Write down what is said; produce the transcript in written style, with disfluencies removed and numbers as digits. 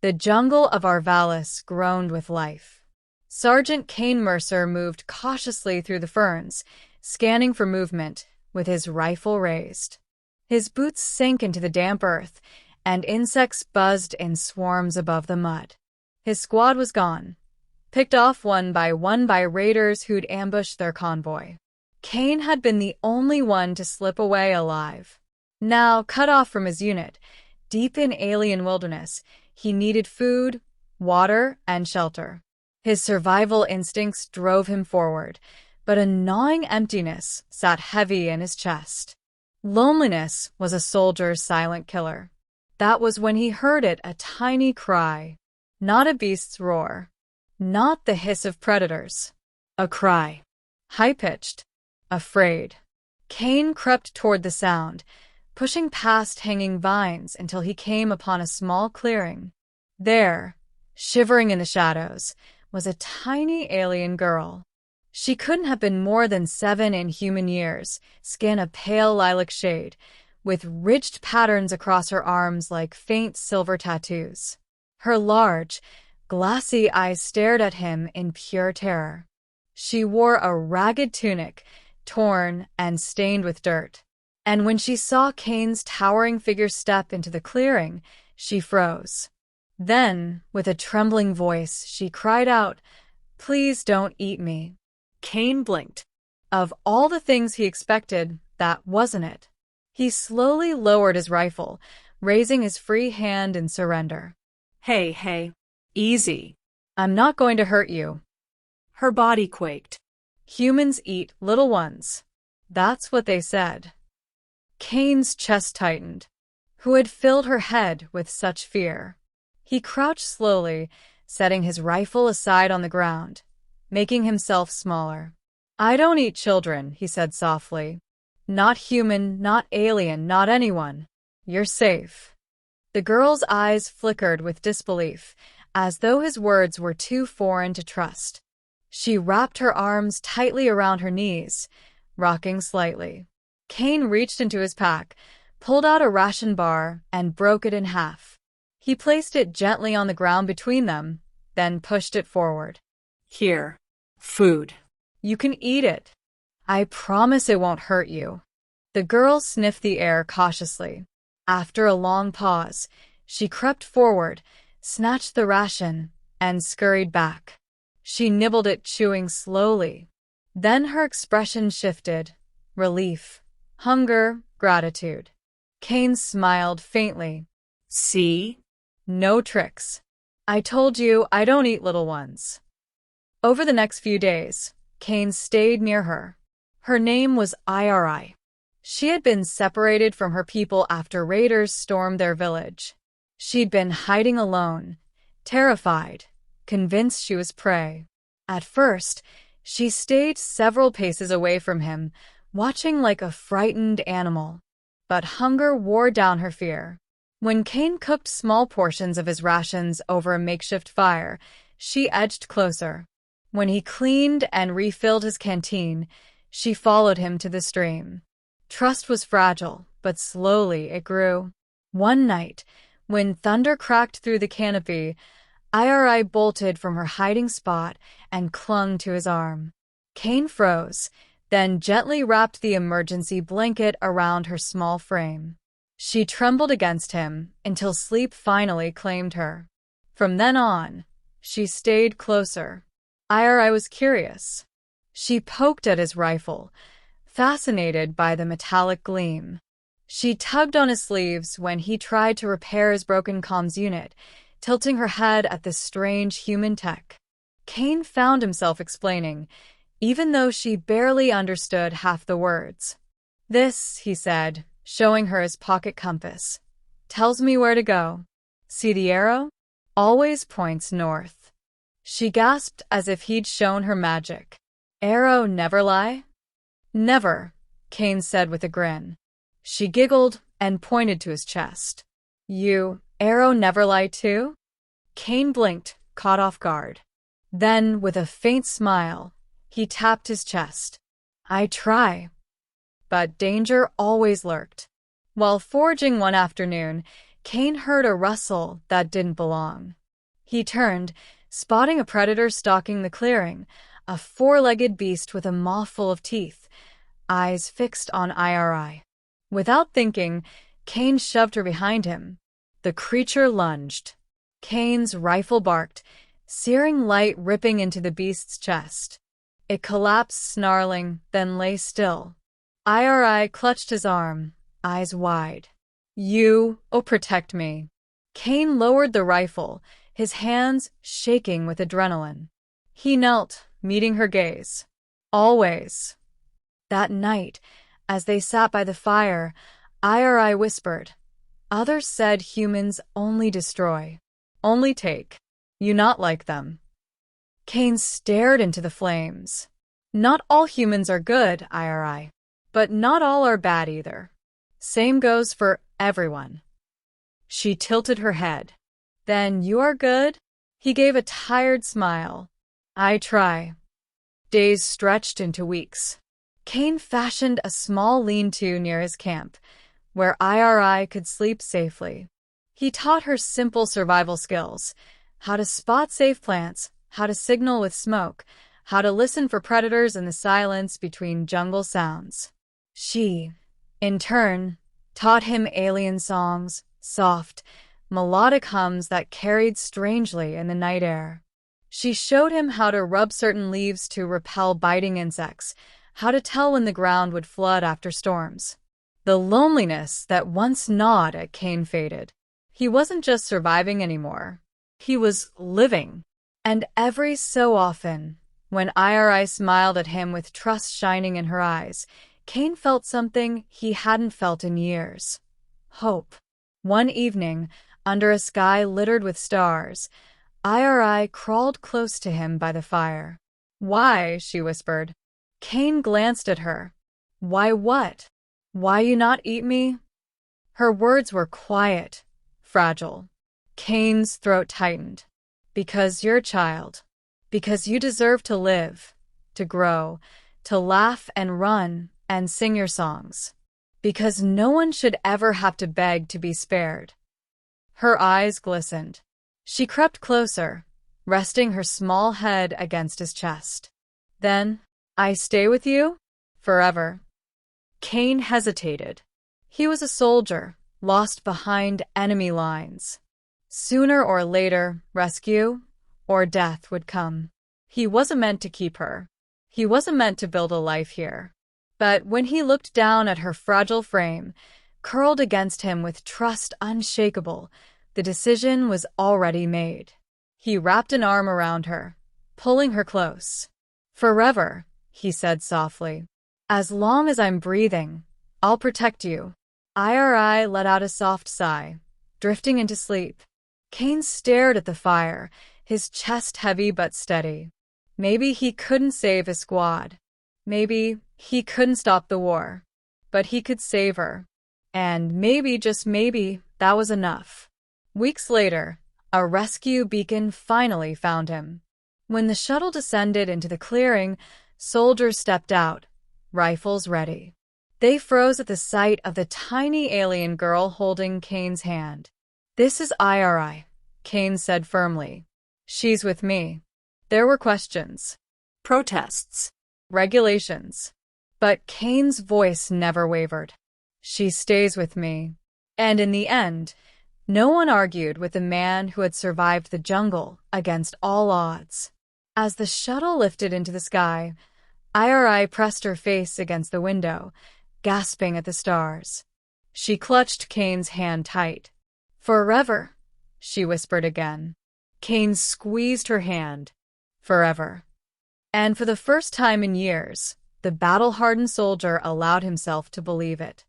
The jungle of Arvalis groaned with life. Sergeant Cain Mercer moved cautiously through the ferns, scanning for movement, with his rifle raised. His boots sank into the damp earth, and insects buzzed in swarms above the mud. His squad was gone, picked off one by raiders who'd ambushed their convoy. Cain had been the only one to slip away alive. Now, cut off from his unit, deep in alien wilderness, he needed food, water, and shelter. His survival instincts drove him forward, but a gnawing emptiness sat heavy in his chest. Loneliness was a soldier's silent killer. That was when he heard it, a tiny cry. Not a beast's roar. Not the hiss of predators. A cry. High-pitched. Afraid. Cain crept toward the sound, pushing past hanging vines until he came upon a small clearing. There, shivering in the shadows, was a tiny alien girl. She couldn't have been more than 7 in human years, skin a pale lilac shade, with ridged patterns across her arms like faint silver tattoos. Her large, glassy eyes stared at him in pure terror. She wore a ragged tunic, torn and stained with dirt. And when she saw Cain's towering figure step into the clearing, she froze. Then, with a trembling voice, she cried out, "Please don't eat me." Cain blinked. Of all the things he expected, that wasn't it. He slowly lowered his rifle, raising his free hand in surrender. Hey, easy. I'm not going to hurt you. Her body quaked. Humans eat little ones. That's what they said. Cain's chest tightened. Who had filled her head with such fear? He crouched slowly, setting his rifle aside on the ground, making himself smaller. "I don't eat children," he said softly. "Not human, not alien, not anyone. You're safe." The girl's eyes flickered with disbelief, as though his words were too foreign to trust. She wrapped her arms tightly around her knees, rocking slightly. Cain reached into his pack, pulled out a ration bar, and broke it in half. He placed it gently on the ground between them, then pushed it forward. "Here. Food. You can eat it. I promise it won't hurt you." The girl sniffed the air cautiously. After a long pause, she crept forward, snatched the ration, and scurried back. She nibbled it, chewing slowly. Then her expression shifted. Relief, hunger, gratitude. Cain smiled faintly. "See? No tricks. I told you I don't eat little ones." Over the next few days, Cain stayed near her. Her name was Iri. She had been separated from her people after raiders stormed their village. She'd been hiding alone, terrified, convinced she was prey. At first, she stayed several paces away from him, watching like a frightened animal. But hunger wore down her fear. When Cain cooked small portions of his rations over a makeshift fire, she edged closer. When he cleaned and refilled his canteen, she followed him to the stream. Trust was fragile, but slowly it grew. One night, when thunder cracked through the canopy, Iri bolted from her hiding spot and clung to his arm. Cain froze, then gently wrapped the emergency blanket around her small frame. She trembled against him until sleep finally claimed her. From then on, she stayed closer. Iri was curious. She poked at his rifle, fascinated by the metallic gleam. She tugged on his sleeves when he tried to repair his broken comms unit, tilting her head at the strange human tech. Cain found himself explaining, even though she barely understood half the words. "This," he said, showing her his pocket compass, "tells me where to go. See the arrow? Always points north." She gasped as if he'd shown her magic. "Arrow never lie?" "Never," Cain said with a grin. She giggled and pointed to his chest. "You, arrow never lie too?" Cain blinked, caught off guard. Then, with a faint smile, he tapped his chest. "I try." But danger always lurked. While foraging one afternoon, Cain heard a rustle that didn't belong. He turned, spotting a predator stalking the clearing, a four-legged beast with a mouthful of teeth, eyes fixed on IRI. Without thinking, Cain shoved her behind him. The creature lunged. Cain's rifle barked, searing light ripping into the beast's chest. It collapsed snarling, then lay still. IRI clutched his arm, eyes wide. Protect me. Cain lowered the rifle, his hands shaking with adrenaline. He knelt, meeting her gaze. Always. That night, as they sat by the fire, IRI whispered. Others said humans only destroy, only take. You not like them. Cain stared into the flames. Not all humans are good, IRI. But not all are bad either. Same goes for everyone. She tilted her head. Then you are good? He gave a tired smile. I try. Days stretched into weeks. Cain fashioned a small lean-to near his camp, where IRI could sleep safely. He taught her simple survival skills, how to spot safe plants, how to signal with smoke, how to listen for predators in the silence between jungle sounds. She, in turn, taught him alien songs, soft, melodic hums that carried strangely in the night air. She showed him how to rub certain leaves to repel biting insects, how to tell when the ground would flood after storms. The loneliness that once gnawed at Cain faded. He wasn't just surviving anymore. He was living. And every so often, when IRI smiled at him with trust shining in her eyes, Cain felt something he hadn't felt in years. Hope. One evening, under a sky littered with stars, IRI crawled close to him by the fire. Why? She whispered. Cain glanced at her. Why what? Why you not eat me? Her words were quiet, fragile. Cain's throat tightened. Because you're a child. Because you deserve to live, to grow, to laugh and run and sing your songs. Because no one should ever have to beg to be spared. Her eyes glistened. She crept closer, resting her small head against his chest. Then, I stay with you? Forever. Cain hesitated. He was a soldier, lost behind enemy lines. Sooner or later, rescue or death would come. He wasn't meant to keep her. He wasn't meant to build a life here. But when he looked down at her fragile frame, curled against him with trust unshakable, the decision was already made. He wrapped an arm around her, pulling her close. Forever, he said softly. As long as I'm breathing, I'll protect you. IRI let out a soft sigh, drifting into sleep. Cain stared at the fire, his chest heavy but steady. Maybe he couldn't save his squad. Maybe he couldn't stop the war. But he could save her. And maybe, just maybe, that was enough. Weeks later, a rescue beacon finally found him. When the shuttle descended into the clearing, soldiers stepped out, rifles ready. They froze at the sight of the tiny alien girl holding Cain's hand. This is IRI, Cain said firmly. She's with me. There were questions. Protests. Regulations. But Cain's voice never wavered. She stays with me. And in the end, no one argued with the man who had survived the jungle against all odds. As the shuttle lifted into the sky, IRI pressed her face against the window, gasping at the stars. She clutched Cain's hand tight. Forever, she whispered again. Cain squeezed her hand. Forever. And for the first time in years, the battle-hardened soldier allowed himself to believe it.